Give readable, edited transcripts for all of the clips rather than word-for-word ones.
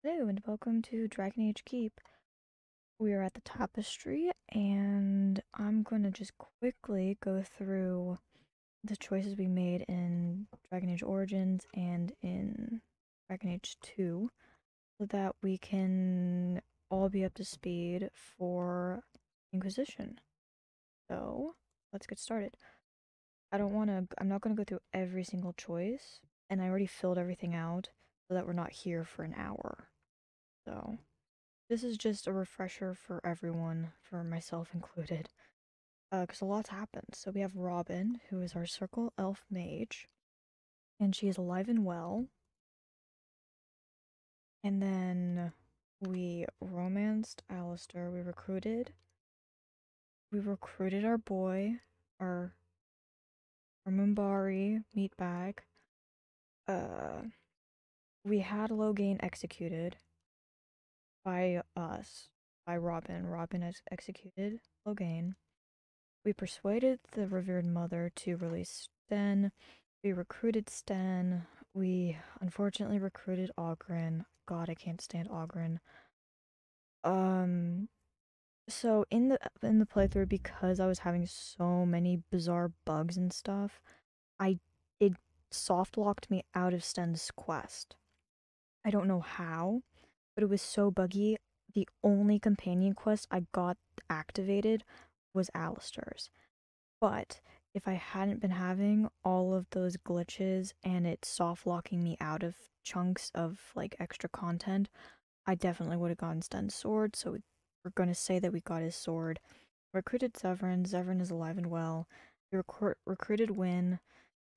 Hello and welcome to Dragon Age Keep. We are at the Tapestry and I'm gonna just quickly go through the choices we made in Dragon Age Origins and in Dragon Age 2 so that we can all be up to speed for Inquisition. So, let's get started. I'm not gonna go through every single choice, and I already filled everything out so that we're not here for an hour. So, this is just a refresher for everyone, for myself included, because a lot's happened. So we have Robin, who is our Circle Elf Mage, and she is alive and well. And then we romanced Alistair. We recruited our boy, our Mumbari meatbag. Uh, we had Logain executed by us, by Robin. Robin has executed Logain. We persuaded the revered mother to release Sten. We recruited Sten. We unfortunately recruited Ogren. God, I can't stand Ogren. Um, so in the playthrough, because I was having so many bizarre bugs and stuff, it soft locked me out of Sten's quest. I don't know how, but it was so buggy. The only companion quest I got activated was Alistair's. But if I hadn't been having all of those glitches and it soft locking me out of chunks of like extra content, I definitely would have gotten Sten's sword. So we're gonna say that we got his sword. Recruited Zevran. Zevran is alive and well. We recruited Wynn.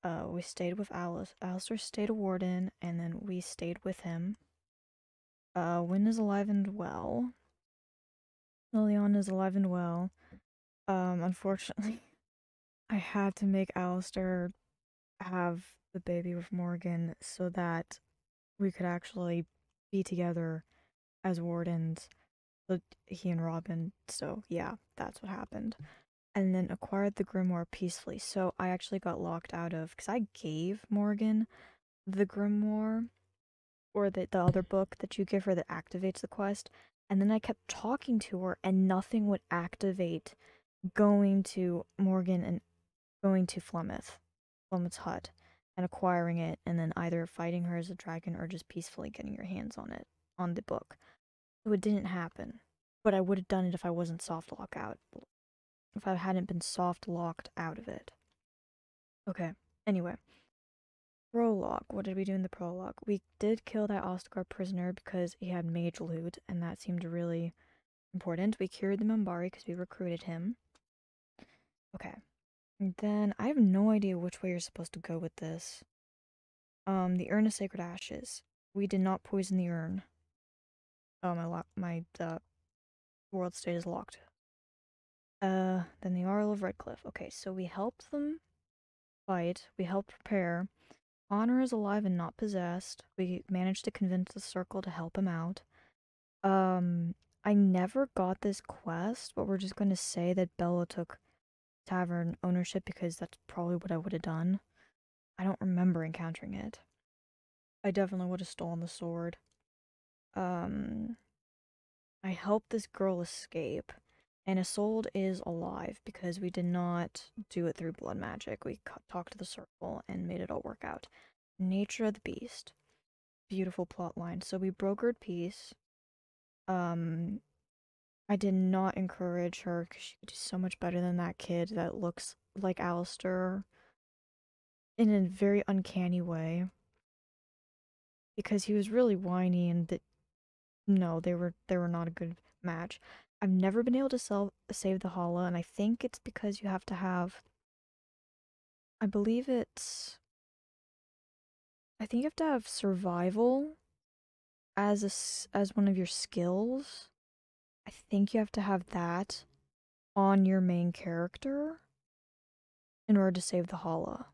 We stayed with Alice. Alistair stayed a warden, and then we stayed with him. Wynn is alive and well. Liliana is alive and well. Unfortunately, I had to make Alistair have the baby with Morgan so that we could actually be together as wardens, but he and Robin. So yeah, that's what happened. And then acquired the grimoire peacefully. So I actually got locked out of because I gave Morgan the grimoire or the other book that you give her that activates the quest, and then I kept talking to her and nothing would activate going to Morgan and going to Flemeth's hut, and acquiring it, and then either fighting her as a dragon or just peacefully getting your hands on it, on the book. So it didn't happen. But I would have done it if I wasn't soft locked out. If I hadn't been soft locked out of it. Okay, anyway. Prologue. What did we do in the prologue? We did kill that Ostagar prisoner because he had mage loot, and that seemed really important. We cured the Mambari because we recruited him. Okay. And then I have no idea which way you're supposed to go with this. The urn of sacred ashes. We did not poison the urn. Oh, my world state is locked. Then the Arl of Redcliffe. Okay, so we helped them fight. We helped prepare. Honor is alive and not possessed. We managed to convince the circle to help him out. I never got this quest, but we're just gonna say that Bella took tavern ownership because that's probably what I would have done. I don't remember encountering it. I definitely would have stolen the sword. Um, I helped this girl escape, and Isolde is alive because we did not do it through blood magic. We talked to the circle and made it all work out. Nature of the beast. Beautiful plot line. So we brokered peace. Um, I did not encourage her because she could do so much better than that kid that looks like Alistair in a very uncanny way. Because he was really whiny and that no, they were not a good match. I've never been able to save the Hala, and I think it's because you have to have I believe it's I think you have to have survival as one of your skills. I think you have to have that on your main character in order to save the Hala.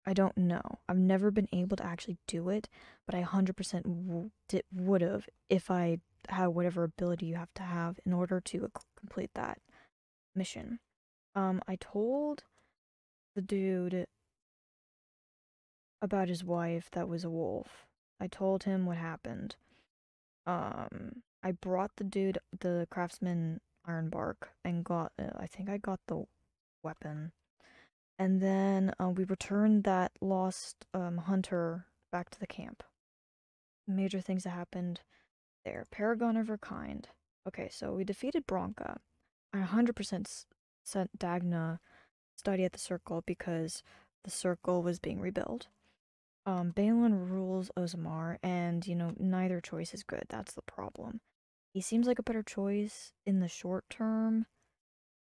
I don't know. I've never been able to actually do it, but I 100% would have if I had whatever ability you have to have in order to complete that mission. I told the dude about his wife that was a wolf. I told him what happened. I brought the dude, the craftsman ironbark, and got, I think I got the weapon. And then we returned that lost hunter back to the camp. Major things that happened there. Paragon of her kind. Okay, so we defeated Bronca. I 100% sent Dagna study at the circle because the circle was being rebuilt. Balin rules Ozamar, and neither choice is good. That's the problem. He seems like a better choice in the short term.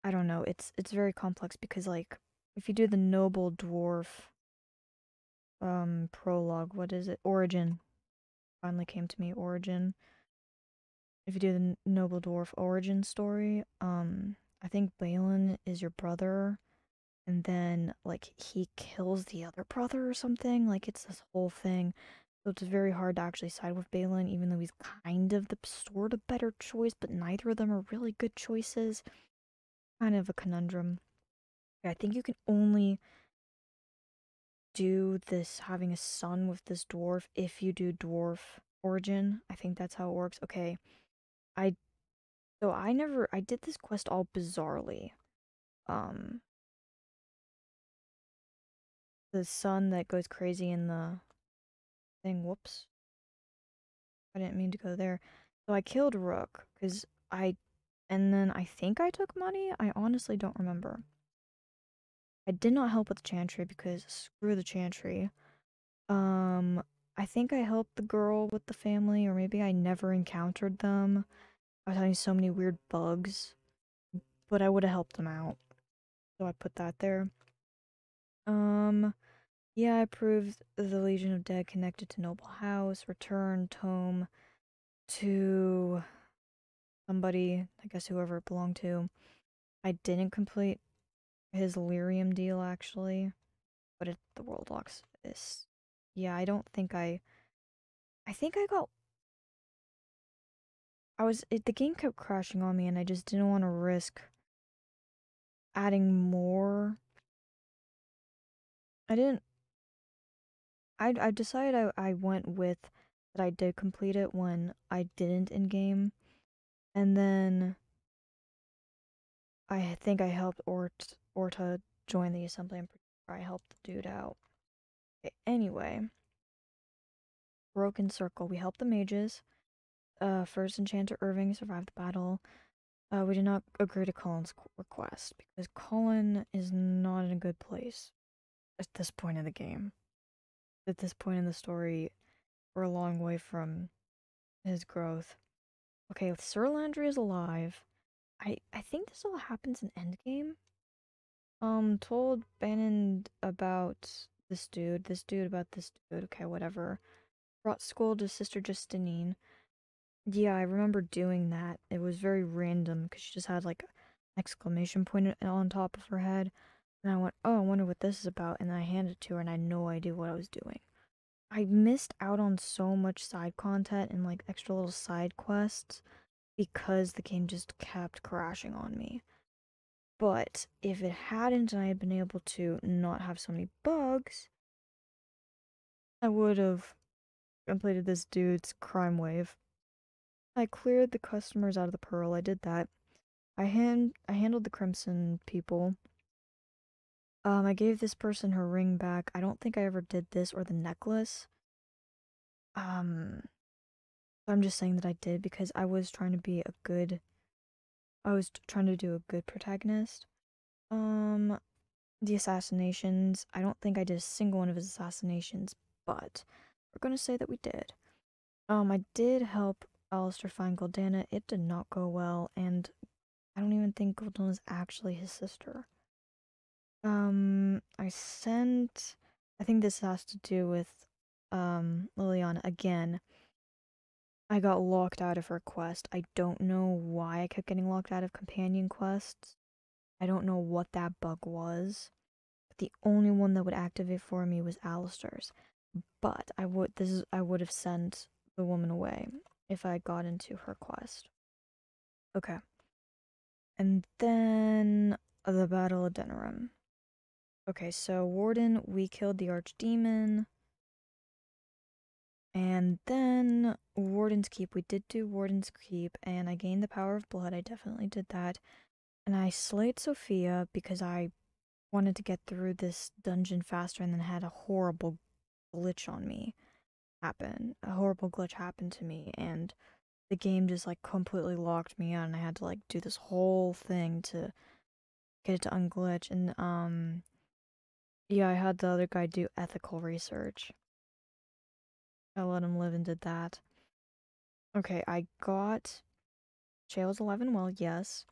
I don't know. It's very complex because like if you do the noble dwarf prologue, what is it? Origin finally came to me. Origin. If you do the noble dwarf origin story, I think Balin is your brother, and then like he kills the other brother or something. Like it's this whole thing. So it's very hard to actually side with Balin, even though he's kind of the sort of better choice, but neither of them are really good choices. Kind of a conundrum. Yeah, I think you can only do this having a son with this dwarf if you do dwarf origin. I think that's how it works. Okay. I I did this quest all bizarrely. Um the son that goes crazy in the thing, whoops. I didn't mean to go there. So I killed Rook cuz and then I think I took money. I honestly don't remember. I did not help with the chantry because screw the chantry. Um, I think I helped the girl with the family, or maybe I never encountered them. I was having so many weird bugs, but I would have helped them out. So I put that there. Um, yeah, I proved the Legion of Dead connected to Noble House, returned tome to somebody, I guess whoever it belonged to. I didn't complete his lyrium deal actually, but the world locks this. Yeah, I don't think I think I got the game kept crashing on me and I just didn't want to risk adding more. I didn't I decided I went with that I did complete it when I didn't in game. And then I think I helped Orta join the assembly. I'm pretty sure I helped the dude out. Anyway, Broken Circle. We helped the mages. First Enchanter Irving survived the battle. We did not agree to Colin's request because Colin is not in a good place at this point in the game. At this point in the story, we're a long way from his growth. Okay, Sir Landry is alive. I think this all happens in Endgame. Told Bannon about this dude about this dude. Okay, whatever. Brought school to Sister Justine. Yeah, I remember doing that. It was very random because she just had like an exclamation point on top of her head. And I went, oh, I wonder what this is about. And then I handed it to her and I had no idea what I was doing. I missed out on so much side content and like extra little side quests because the game just kept crashing on me. But if it hadn't and I had been able to not have so many bugs, I would have completed this dude's crime wave. I cleared the customers out of the Pearl. I did that. I handled the Crimson people. I gave this person her ring back. I don't think I ever did this or the necklace. Um, I'm just saying that I did because I was trying to be a good. I was trying to do a good protagonist. Um, the assassinations. I don't think I did a single one of his assassinations, but we're gonna say that we did. I did help Alistair find Goldana. It did not go well, and I don't even think Goldana is actually his sister. I sent. I think this has to do with Liliana again. I got locked out of her quest. I don't know why I kept getting locked out of companion quests. I don't know what that bug was. But the only one that would activate for me was Alistair's. But I would have sent the woman away if I got into her quest. Okay. And then the Battle of Denerim. Okay, so Warden, we killed the Archdemon. And then Warden's Keep. We did do Warden's Keep, and I gained the power of blood. I definitely did that. And I slayed Sophia because I wanted to get through this dungeon faster and then had a horrible glitch on me happen. A horrible glitch happened to me, and the game just like completely locked me out, and I had to like do this whole thing to get it to unglitch. And yeah, I had the other guy do ethical research. I let him live and did that. Okay, I got Shale's alive and well, yes.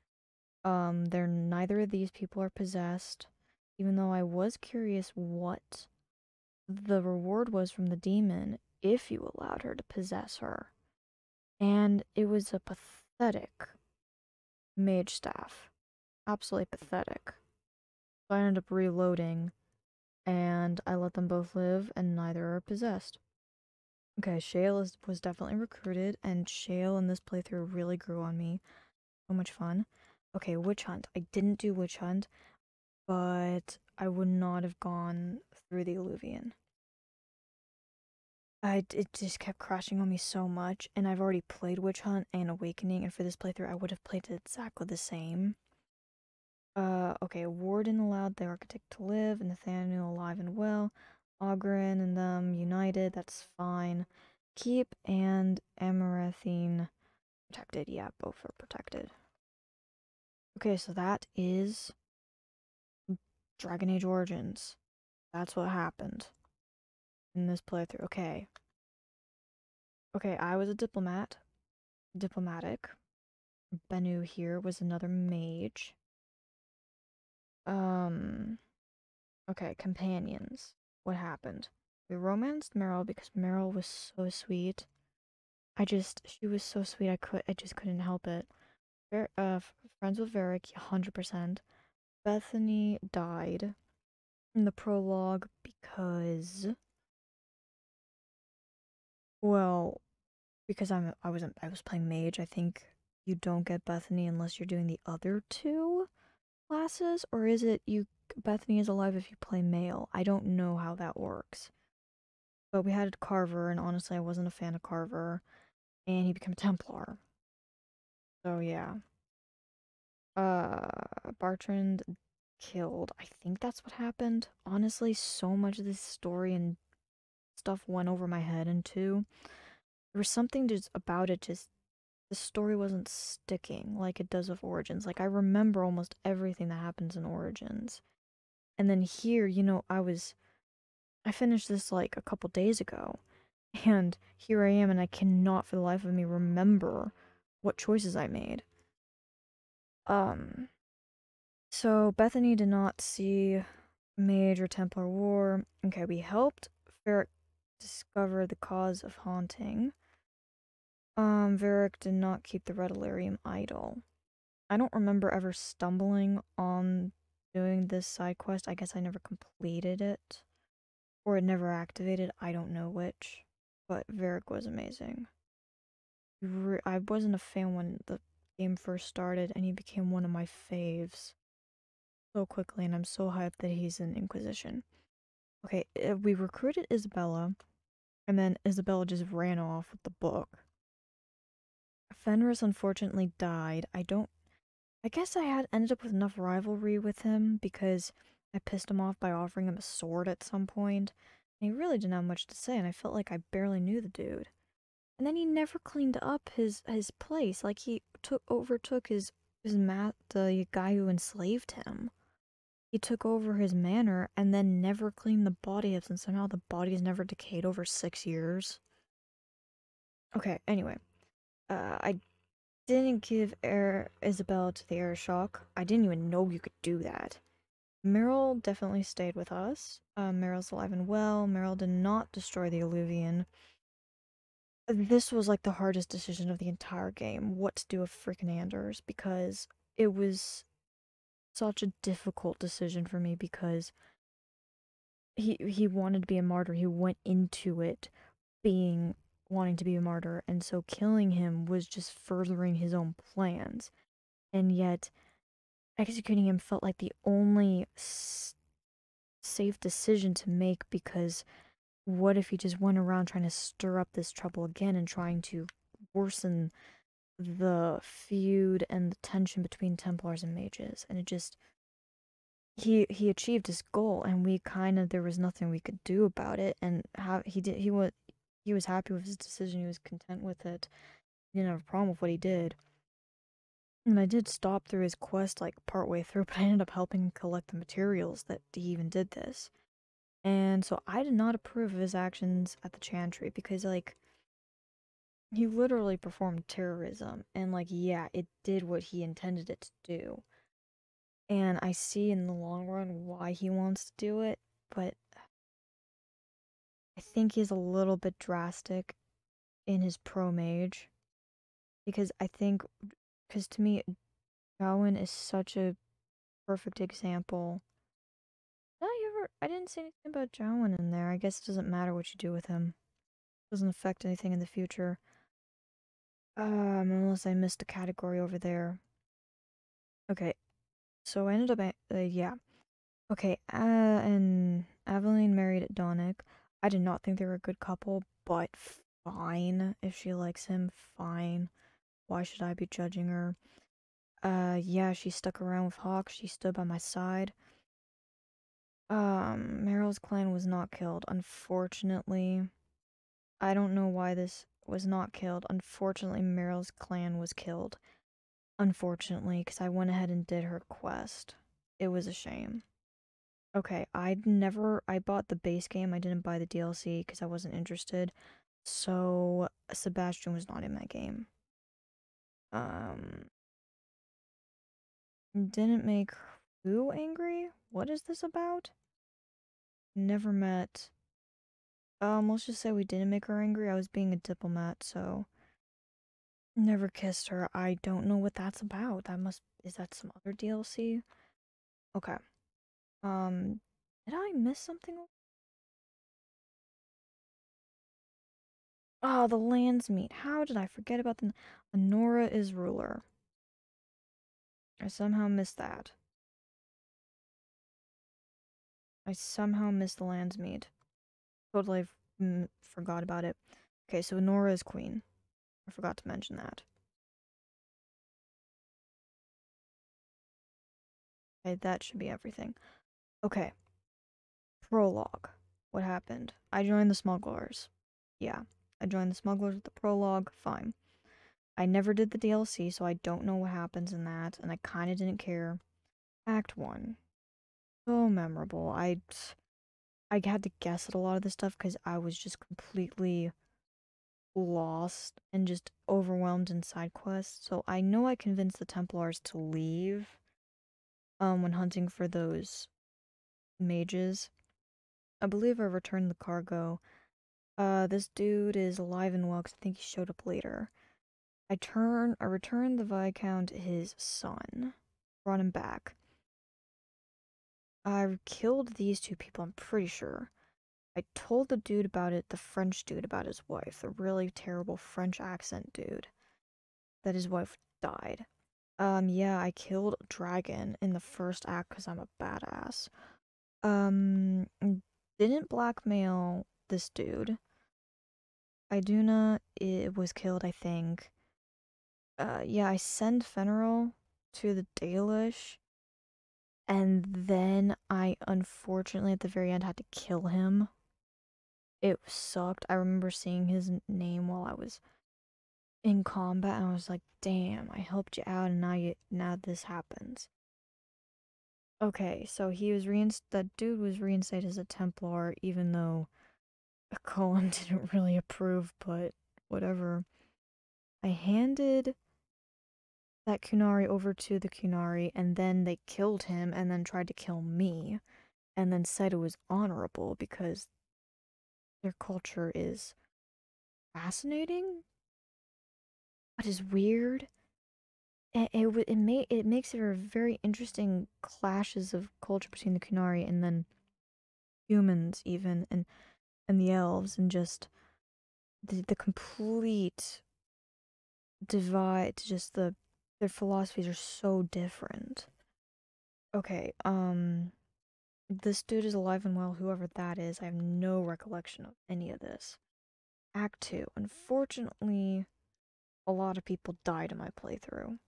They're neither of these people are possessed, even though I was curious what the reward was from the demon if you allowed her to possess her. And it was a pathetic mage staff. Absolutely pathetic. So I ended up reloading and I let them both live and neither are possessed. Okay, was definitely recruited, and Shale in this playthrough really grew on me. So much fun. Okay, Witch Hunt. I didn't do Witch Hunt, but I would not have gone through the Alluvion. It just kept crashing on me so much, and I've already played Witch Hunt and Awakening, and for this playthrough I would have played it exactly the same. Okay, Warden allowed the Architect to live, and Nathaniel alive and well. Ogren and them united, that's fine. Keep and Amaranthine protected. Yeah, both are protected. Okay, so that is Dragon Age Origins. That's what happened in this playthrough. Okay. Okay, I was a diplomat. Diplomatic. Bennu here was another mage. Okay, companions. What happened? We romanced Meryl because Meryl was so sweet. She was so sweet. I just couldn't help it. Friends with Varric, 100%. Bethany died in the prologue because, well, because I was playing mage. I think you don't get Bethany unless you're doing the other two classes, or is it you Bethany is alive if you play male? I don't know how that works. But we had Carver, and honestly, I wasn't a fan of Carver, and he became a Templar. So yeah. Uh, Bartrand killed. I think that's what happened. Honestly, so much of this story and stuff went over my head, and too, there was something just about it. Just the story wasn't sticking like it does with Origins. Like I remember almost everything that happens in Origins, and then here, I finished this like a couple days ago, and here I am, and I cannot for the life of me remember what choices I made. Um, so Bethany did not see Mage or Templar War. Okay, we helped Varric discover the cause of haunting. Varric did not keep the Redolarium idle. I don't remember ever stumbling on doing this side quest. I guess I never completed it. Or it never activated. I don't know which. But Varric was amazing. I wasn't a fan when the game first started, and he became one of my faves so quickly, and I'm so hyped that he's in Inquisition. Okay, we recruited Isabella, and then Isabella just ran off with the book. Fenris unfortunately died. I guess I had ended up with enough rivalry with him because I pissed him off by offering him a sword at some point, and he really didn't have much to say, and I felt like I barely knew the dude. And then he never cleaned up his place. Like he overtook the guy who enslaved him. He took over his manor and then never cleaned the body up, and somehow the body has never decayed over 6 years. Okay, anyway. I didn't give Isabella to the air shock. I didn't even know you could do that. Meryl definitely stayed with us. Meryl's alive and well. Meryl did not destroy the Alluvion. This was like the hardest decision of the entire game. What to do with freaking Anders, because it was such a difficult decision for me because he wanted to be a martyr. He went into it being wanting to be a martyr, and so killing him was just furthering his own plans. And yet executing him felt like the only safe decision to make because what if he just went around trying to stir up this trouble again and trying to worsen the feud and the tension between Templars and mages? And it just he achieved his goal, and we kind of there was nothing we could do about it. And how he was happy with his decision. He was content with it. He didn't have a problem with what he did. And I did stop through his quest like partway through, but I ended up helping him collect the materials that he even did this. And so I did not approve of his actions at the Chantry because like he literally performed terrorism and like yeah, it did what he intended it to do. And I see in the long run why he wants to do it, but I think he's a little bit drastic in his pro mage because I think because to me Gawain is such a perfect example. I didn't say anything about Jowen in there. I guess it doesn't matter what you do with him. It doesn't affect anything in the future. Unless I missed a category over there. Okay, so I ended up yeah. Okay, and Aveline married Donick. I did not think they were a good couple, but fine. If she likes him, fine. Why should I be judging her? Yeah, she stuck around with Hawk. She stood by my side. Meryl's clan was not killed, unfortunately. I don't know why this was not killed. Unfortunately, Meryl's clan was killed. Unfortunately, because I went ahead and did her quest. It was a shame. Okay, I bought the base game. I didn't buy the DLC because I wasn't interested. So, Sebastian was not in that game. Um, didn't make who angry? What is this about? Never met. Let's just say we didn't make her angry. I was being a diplomat, so never kissed her. I don't know what that's about. Is that some other DLC? Okay. Um, did I miss something? Oh, the lands meet. How did I forget about the Honora is ruler? I somehow missed that. I somehow missed the lands meet. Totally forgot about it. Okay, so Honora is queen. I forgot to mention that. Okay, that should be everything. Okay. Prologue. What happened? I joined the smugglers. Yeah, I joined the smugglers with the prologue. Fine. I never did the DLC, so I don't know what happens in that, and I kind of didn't care. Act 1. So memorable. I had to guess at a lot of this stuff because I was just completely lost and just overwhelmed in side quests. So I know I convinced the Templars to leave when hunting for those mages. I believe I returned the cargo. This dude is alive and well because I think he showed up later. I returned the Viscount his son. Brought him back. I killed these two people, I'm pretty sure. I told the dude about it, the French dude about his wife, the really terrible French accent dude, that his wife died. Yeah, I killed a dragon in the first act because I'm a badass. Um, didn't blackmail this dude. Iduna, it was killed, I think. Yeah, I send Fenrir to the Dalish, and then I unfortunately at the very end had to kill him. It sucked. I remember seeing his name while I was in combat, and I was like, "Damn, I helped you out, and now this happens." Okay, so that dude was reinstated as a Templar, even though Cullen didn't really approve, but whatever. I handed that Kunari over to the Kunari, and then they killed him, and then tried to kill me, and then said it was honorable because their culture is fascinating, but is weird. It makes it a very interesting clashes of culture between the Kunari and then humans even and the elves and just the complete divide just their philosophies are so different. Okay, This dude is alive and well, whoever that is. I have no recollection of any of this. Act 2. Unfortunately, a lot of people died in my playthrough.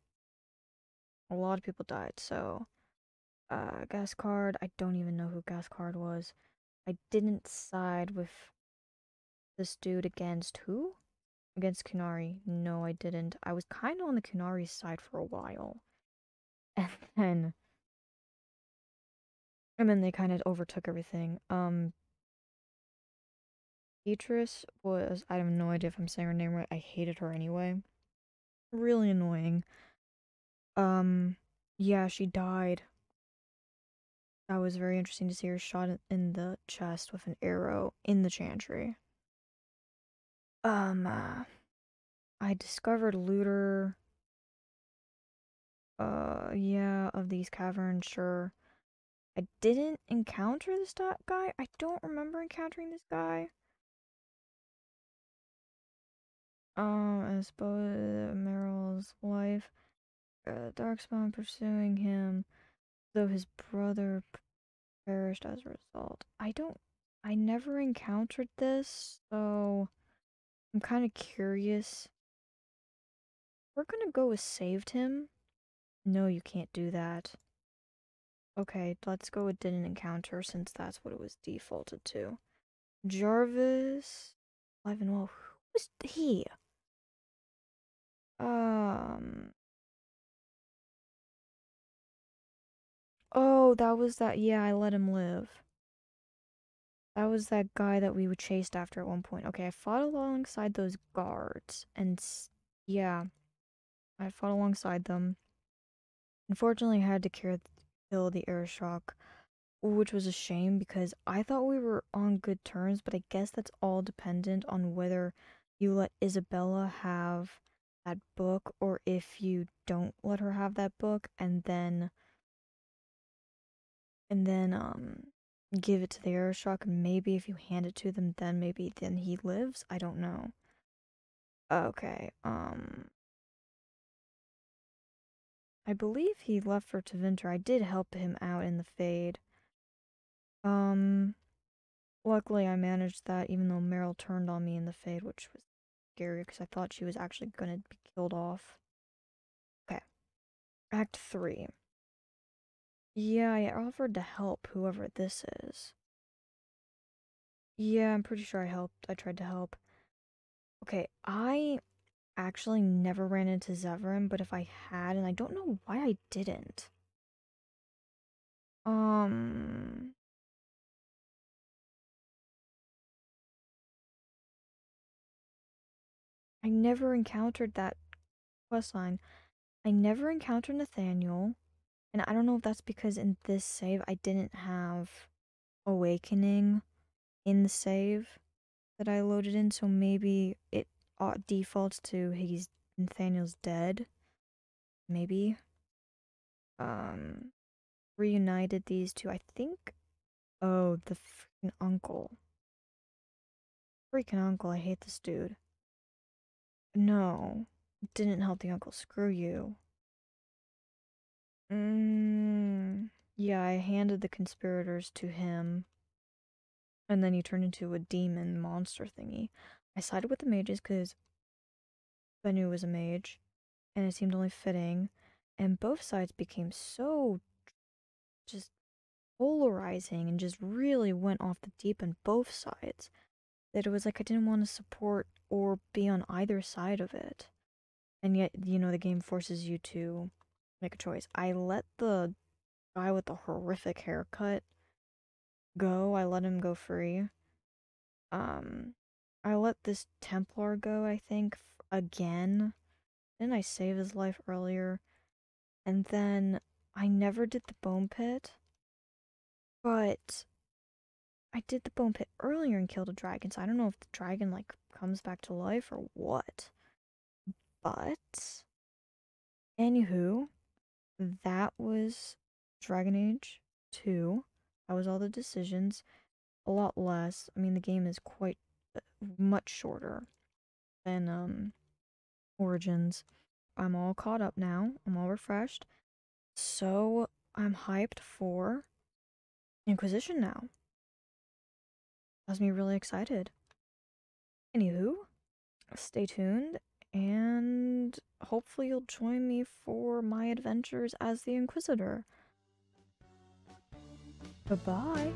A lot of people died, so gas card. I don't even know who gas card was. I didn't side with this dude against who? Against Kunari. No, I didn't. I was kind of on the Kunari side for a while. And then and then they kind of overtook everything. Beatrice was, I have no idea if I'm saying her name right. I hated her anyway. Really annoying. Um yeah, she died. That was very interesting to see her shot in the chest with an arrow in the chantry. Um, uh, I discovered looter, yeah, of these caverns, sure. I didn't encounter this guy. I don't remember encountering this guy. I suppose Meryl's wife, Darkspawn pursuing him, though his brother perished as a result. I never encountered this, so I'm kind of curious. We're gonna go with saved him. No, you can't do that. Okay, let's go with didn't encounter since that's what it was defaulted to. Jarvis. Alive and well. Who was he? Um. Oh, that was that. Yeah, I let him live. That was that guy that we chased after at one point. Okay, I fought alongside those guards, and yeah, I fought alongside them. Unfortunately, I had to kill the air shock, which was a shame because I thought we were on good terms, but I guess that's all dependent on whether you let Isabella have that book or if you don't let her have that book and then give it to the Aeroshock and maybe if you hand it to them then maybe then he lives. I don't know. Okay, I believe he left for Tevinter. I did help him out in the Fade. Um Luckily, I managed that even though Meryl turned on me in the Fade, which was scary because I thought she was actually gonna be killed off. Okay, Act 3. Yeah, I offered to help whoever this is. Yeah, I'm pretty sure I helped. I tried to help. Okay, I actually never ran into Zevran, but if I had, and I don't know why I didn't. Um, I never encountered that questline. I never encountered Nathaniel. And I don't know if that's because in this save I didn't have Awakening in the save that I loaded in, so maybe it defaults to Nathaniel's dead. Maybe. Um, Reunited these two. I think. Oh, the freaking uncle. Freaking uncle. I hate this dude. No, didn't help the uncle. Screw you. Yeah, I handed the conspirators to him. And then he turned into a demon monster thingy. I sided with the mages because Bennu was a mage, and it seemed only fitting. And both sides became so just polarizing and just really went off the deep end, both sides, that it was like I didn't want to support or be on either side of it. And yet, the game forces you to make a choice. I let the guy with the horrific haircut go, I let him go free. Um, I let this Templar go, I think, again. Didn't I save his life earlier? And then I never did the bone pit, but I did the bone pit earlier and killed a dragon, so I don't know if the dragon, like, comes back to life or what. But, anywho, that was Dragon Age 2. That was all the decisions. A lot less. I mean, the game is quite much shorter than Origins. I'm all caught up now. I'm all refreshed. So I'm hyped for Inquisition now. Has me really excited. Anywho, stay tuned, and hopefully you'll join me for my adventures as the Inquisitor. Goodbye.